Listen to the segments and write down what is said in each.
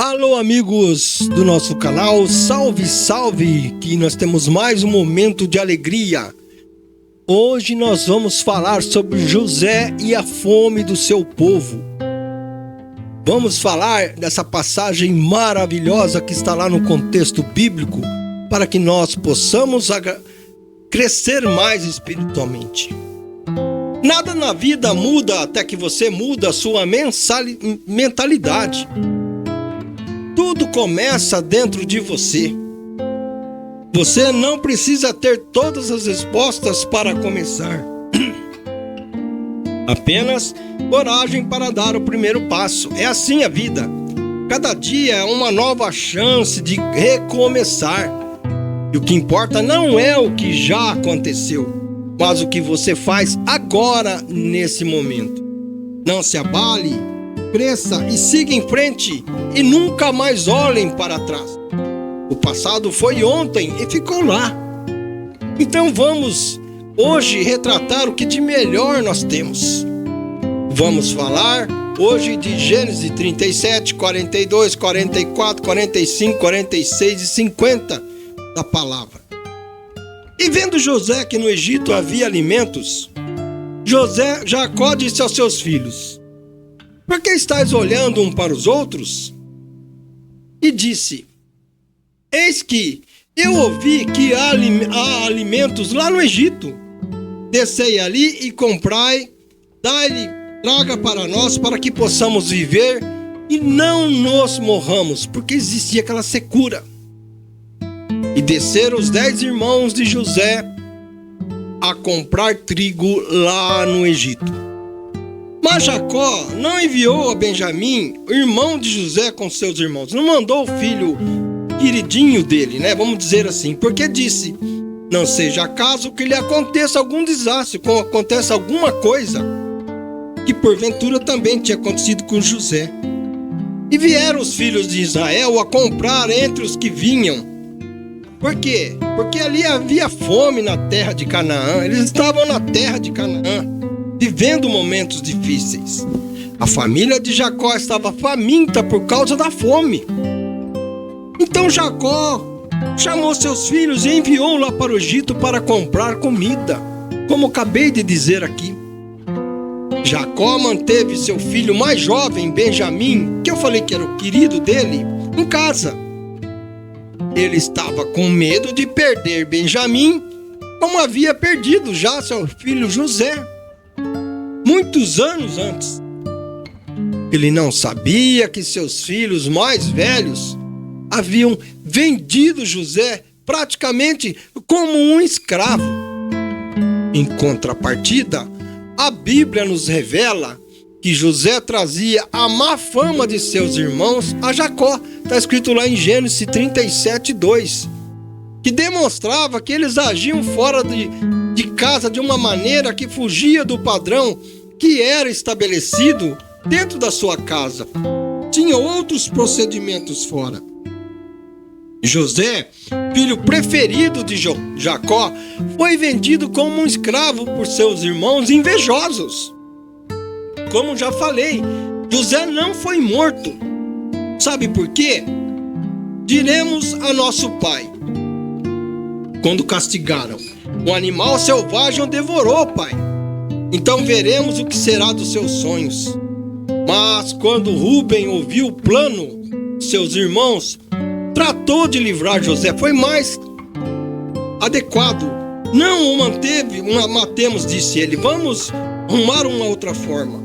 Alô, amigos do nosso canal, salve, salve, que nós temos mais um momento de alegria. Hoje nós vamos falar sobre José e a fome do seu povo. Vamos falar dessa passagem maravilhosa que está lá no contexto bíblico, para que nós possamos crescer mais espiritualmente. Nada na vida muda até que você muda a sua mentalidade. Tudo começa dentro de você. Você não precisa ter todas as respostas para começar. Apenas coragem para dar o primeiro passo. É assim a vida. Cada dia é uma nova chance de recomeçar. E o que importa não é o que já aconteceu, mas o que você faz agora, nesse momento. Não se abale, cresça e siga em frente e nunca mais olhem para trás. O passado foi ontem e ficou lá. Então vamos hoje retratar o que de melhor nós temos. Vamos falar hoje de Gênesis 37, 42, 44, 45, 46 e 50 da palavra. E vendo José que no Egito havia alimentos, Jacó disse aos seus filhos: por que estáis olhando um para os outros? E disse: eis que eu ouvi que há alimentos lá no Egito. Descei ali e comprai, dai-lhe, traga para nós, para que possamos viver e não nos morramos, porque existia aquela secura. E desceram os 10 irmãos de José a comprar trigo lá no Egito. Mas Jacó não enviou a Benjamim, o irmão de José, com seus irmãos. Não mandou o filho queridinho dele, vamos dizer assim, porque disse: não seja acaso que lhe aconteça algum desastre, como acontece alguma coisa que porventura também tinha acontecido com José. E vieram os filhos de Israel a comprar entre os que vinham. Por quê? Porque ali havia fome na terra de Canaã. Eles estavam na terra de Canaã, vivendo momentos difíceis. A família de Jacó estava faminta por causa da fome. Então Jacó chamou seus filhos e enviou lá para o Egito para comprar comida, como acabei de dizer aqui. Jacó manteve seu filho mais jovem, Benjamim, que eu falei que era o querido dele, em casa. Ele estava com medo de perder Benjamim, como havia perdido já seu filho José, muitos anos antes. Ele não sabia que seus filhos mais velhos haviam vendido José praticamente como um escravo. Em contrapartida, a Bíblia nos revela que José trazia a má fama de seus irmãos a Jacó. Está escrito lá em Gênesis 37, 2. Que demonstrava que eles agiam fora de casa de uma maneira que fugia do padrão que era estabelecido dentro da sua casa. Tinha outros procedimentos fora. José, filho preferido de Jacó, foi vendido como um escravo por seus irmãos invejosos. Como já falei, José não foi morto. Sabe por quê? Diremos a nosso pai: quando castigaram, o animal selvagem o devorou, pai. Então veremos o que será dos seus sonhos. Mas quando Rúben ouviu o plano de seus irmãos, tratou de livrar José, foi mais adequado. Não o matemos, disse ele, vamos arrumar uma outra forma.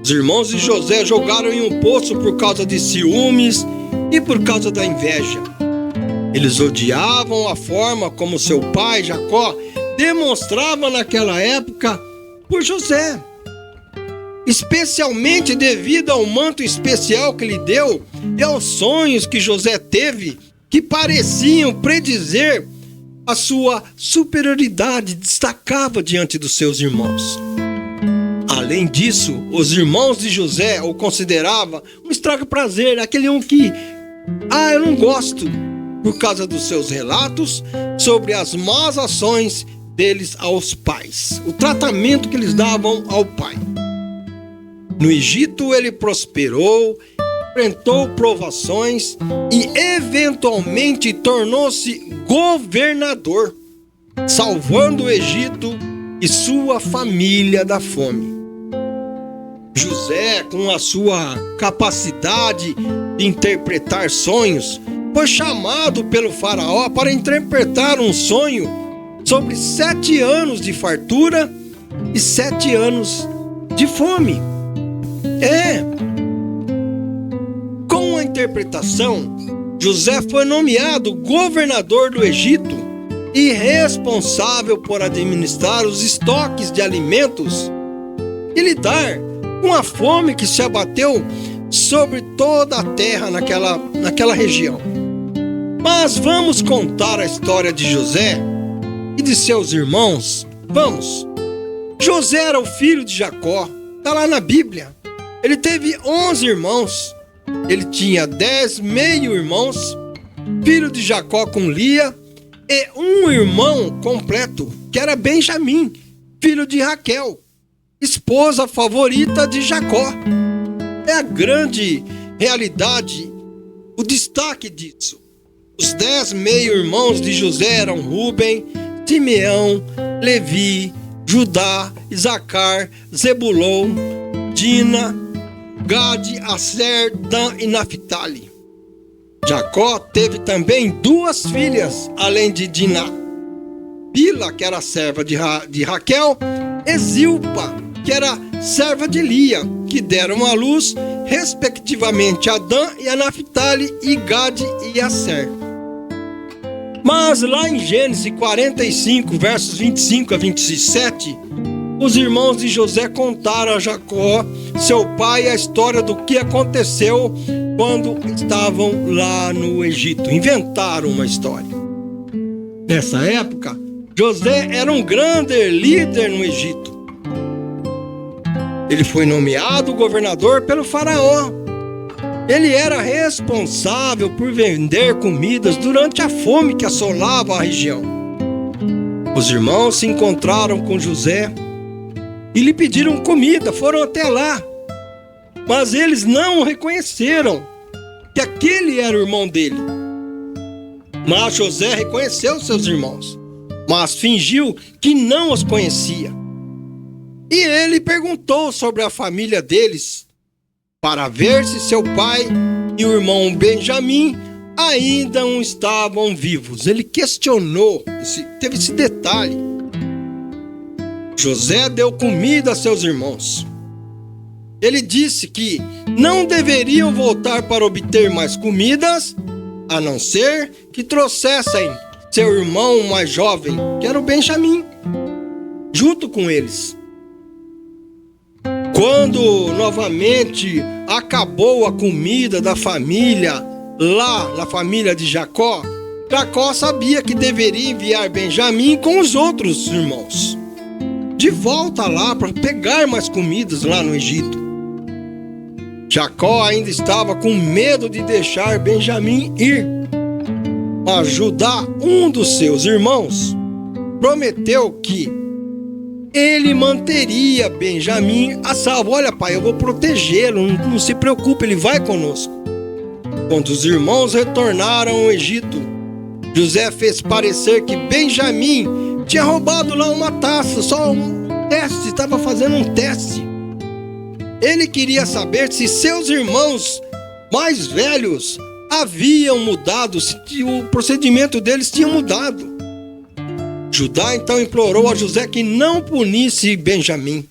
Os irmãos de José jogaram em um poço por causa de ciúmes e por causa da inveja. Eles odiavam a forma como seu pai, Jacó, demonstrava naquela época por José, especialmente devido ao manto especial que lhe deu e aos sonhos que José teve, que pareciam predizer a sua superioridade, destacava diante dos seus irmãos. Além disso, os irmãos de José o consideravam um estraga-prazer, aquele que, eu não gosto, por causa dos seus relatos sobre as más ações deles aos pais, o tratamento que eles davam ao pai. No Egito ele prosperou enfrentou provações e eventualmente tornou-se governador, salvando o Egito e sua família da fome. José, com a sua capacidade de interpretar sonhos, foi chamado pelo faraó para interpretar um sonho sobre 7 anos de fartura e 7 anos de fome. Com a interpretação, José foi nomeado governador do Egito e responsável por administrar os estoques de alimentos e lidar com a fome que se abateu sobre toda a terra naquela região. Mas vamos contar a história de José e de seus irmãos. Vamos! José era o filho de Jacó, está lá na Bíblia. Ele teve 11 irmãos. Ele tinha 10 meio-irmãos, filho de Jacó com Lia, e um irmão completo, que era Benjamim, filho de Raquel, esposa favorita de Jacó. É a grande realidade, o destaque disso. Os 10 meio-irmãos de José eram Rúben, Simeão, Levi, Judá, Isacar, Zebulon, Dina, Gade, Aser, Dan e Naphtali. Jacó teve também 2 filhas, além de Diná: Bila, que era serva de Raquel, e Zilpa, que era serva de Lia, que deram à luz, respectivamente, a Dan e a Naphtali, e Gade e Aser. Mas lá em Gênesis 45, versos 25 a 27, os irmãos de José contaram a Jacó, seu pai, a história do que aconteceu quando estavam lá no Egito. Inventaram uma história. Nessa época, José era um grande líder no Egito. Ele foi nomeado governador pelo faraó. Ele era responsável por vender comidas durante a fome que assolava a região. Os irmãos se encontraram com José e lhe pediram comida, foram até lá. Mas eles não reconheceram que aquele era o irmão dele. Mas José reconheceu seus irmãos, mas fingiu que não os conhecia. E ele perguntou sobre a família deles, para ver se seu pai e o irmão Benjamim ainda não estavam vivos. Ele questionou, teve esse detalhe. José deu comida a seus irmãos. Ele disse que não deveriam voltar para obter mais comidas, a não ser que trouxessem seu irmão mais jovem, que era o Benjamim, junto com eles. Quando novamente acabou a comida da família, lá na família de Jacó, Jacó sabia que deveria enviar Benjamim com os outros irmãos de volta lá para pegar mais comidas lá no Egito. Jacó ainda estava com medo de deixar Benjamim ir. Mas Judá, um dos seus irmãos, prometeu que ele manteria Benjamim a salvo. Olha, pai, eu vou protegê-lo, não se preocupe, ele vai conosco. Quando os irmãos retornaram ao Egito, José fez parecer que Benjamim tinha roubado lá uma taça, só um teste, estava fazendo um teste. Ele queria saber se seus irmãos mais velhos haviam mudado, se o procedimento deles tinha mudado. Judá então implorou a José que não punisse Benjamim.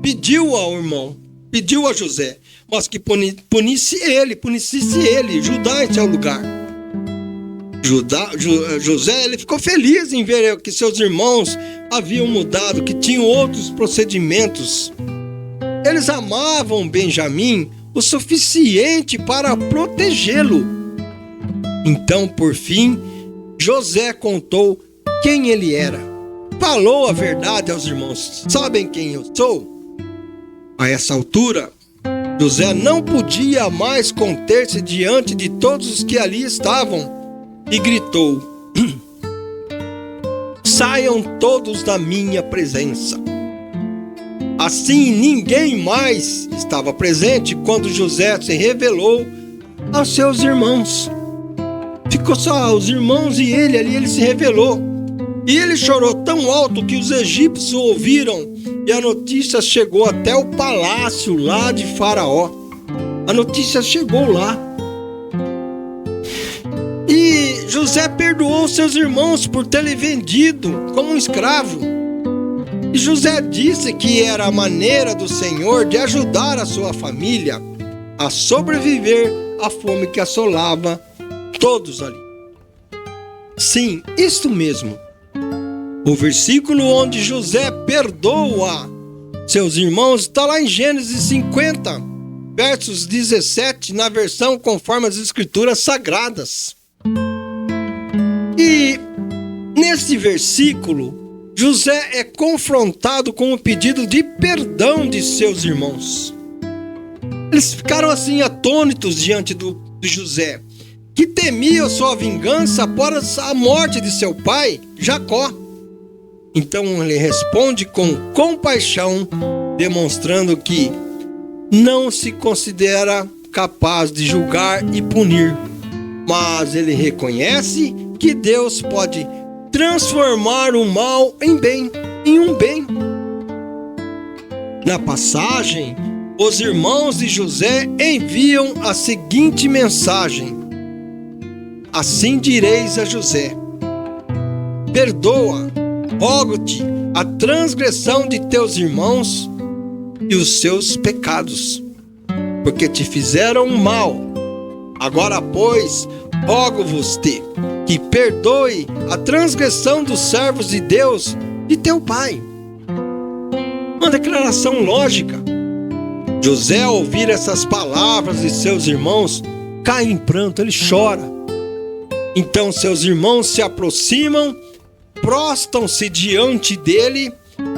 Pediu ao irmão, pediu a José, mas que punisse ele, Judá em seu lugar. José, ele ficou feliz em ver que seus irmãos haviam mudado, que tinham outros procedimentos. Eles amavam Benjamim o suficiente para protegê-lo. Então, por fim, José contou quem ele era. Falou a verdade aos irmãos. Sabem quem eu sou? A essa altura, José não podia mais conter-se diante de todos os que ali estavam e gritou: saiam todos da minha presença. Assim, ninguém mais estava presente quando José se revelou aos seus irmãos. Ficou só os irmãos e ele ali, ele se revelou. E ele chorou tão alto que os egípcios ouviram, e a notícia chegou até o palácio lá de Faraó. A notícia chegou lá. E José perdoou seus irmãos por terem vendido como um escravo. E José disse que era a maneira do Senhor de ajudar a sua família a sobreviver à fome que assolava todos ali. Sim, isso mesmo. O versículo onde José perdoa seus irmãos está lá em Gênesis 50, versos 17, na versão conforme as Escrituras Sagradas. E nesse versículo, José é confrontado com o pedido de perdão de seus irmãos. Eles ficaram assim atônitos diante de José, que temia sua vingança após a morte de seu pai, Jacó. Então ele responde com compaixão, demonstrando que não se considera capaz de julgar e punir, mas ele reconhece que Deus pode transformar o mal em um bem. Na passagem, os irmãos de José enviam a seguinte mensagem: assim direis a José: perdoa, rogo-te, a transgressão de teus irmãos e os seus pecados, porque te fizeram mal. Agora, pois, rogo-vos-te que perdoe a transgressão dos servos de Deus e teu pai. Uma declaração lógica. José, ao ouvir essas palavras de seus irmãos, cai em pranto, ele chora. Então seus irmãos se aproximam, prostam-se diante dele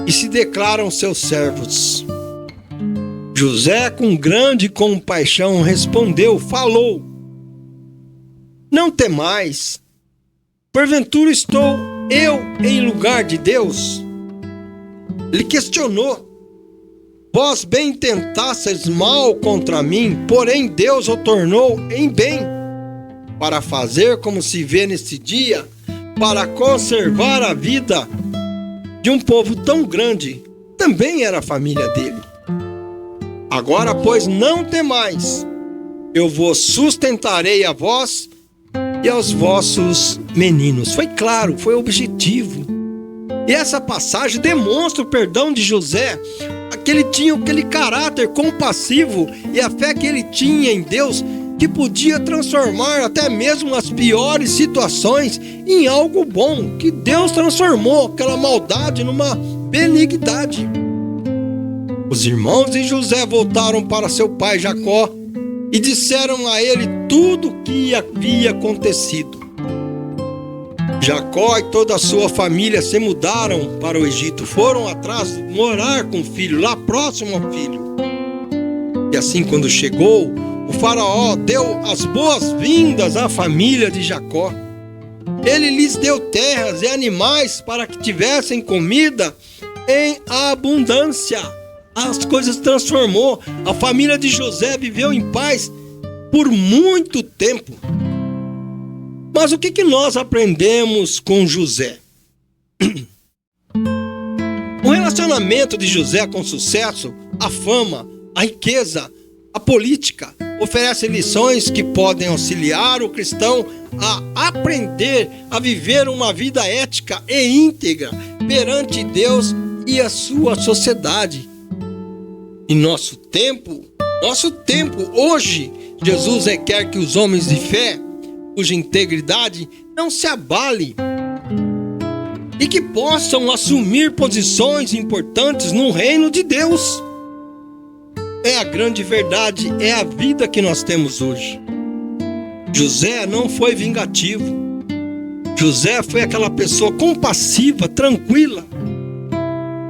e se declaram seus servos. José, com grande compaixão, respondeu, falou: não temais, porventura estou eu em lugar de Deus? Ele questionou: vós bem tentasseis mal contra mim, porém Deus o tornou em bem, para fazer como se vê neste dia, para conservar a vida de um povo tão grande, também era a família dele. Agora, pois, não temais, eu vos sustentarei a vós e aos vossos meninos. Foi claro, foi objetivo. E essa passagem demonstra o perdão de José, que ele tinha aquele caráter compassivo e a fé que ele tinha em Deus, que podia transformar até mesmo as piores situações em algo bom, que Deus transformou aquela maldade numa benignidade. Os irmãos de José voltaram para seu pai Jacó e disseram a ele tudo o que havia acontecido. Jacó e toda a sua família se mudaram para o Egito, foram atrás morar com o filho, lá próximo ao filho. E assim, quando chegou, o faraó deu as boas-vindas à família de Jacó. Ele lhes deu terras e animais para que tivessem comida em abundância. As coisas transformou. A família de José viveu em paz por muito tempo. Mas o que nós aprendemos com José? O relacionamento de José com o sucesso, a fama, a riqueza, a política, oferece lições que podem auxiliar o cristão a aprender a viver uma vida ética e íntegra perante Deus e a sua sociedade. Em nosso tempo hoje, Jesus requer que os homens de fé, cuja integridade não se abale, e que possam assumir posições importantes no reino de Deus. É a grande verdade, é a vida que nós temos hoje. José não foi vingativo. José foi aquela pessoa compassiva, tranquila.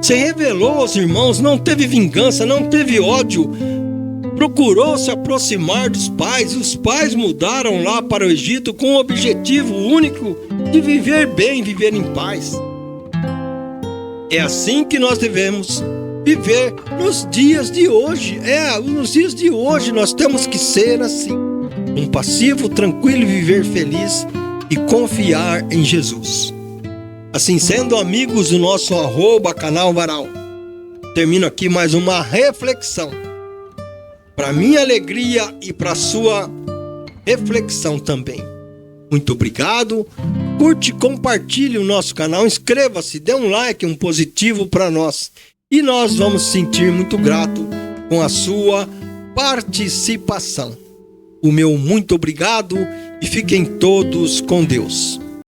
Se revelou aos irmãos, não teve vingança, não teve ódio. Procurou se aproximar dos pais, e os pais mudaram lá para o Egito com o objetivo único de viver bem, viver em paz. É assim que nós devemos viver nos dias de hoje. Nos dias de hoje nós temos que ser assim, um passivo, tranquilo, viver feliz e confiar em Jesus. Assim sendo, amigos do nosso @canal Varal, termino aqui mais uma reflexão, para minha alegria e para sua reflexão também. Muito obrigado. Curte, compartilhe o nosso canal, inscreva-se, dê um like, um positivo para nós. E nós vamos sentir muito grato com a sua participação. O meu muito obrigado e fiquem todos com Deus.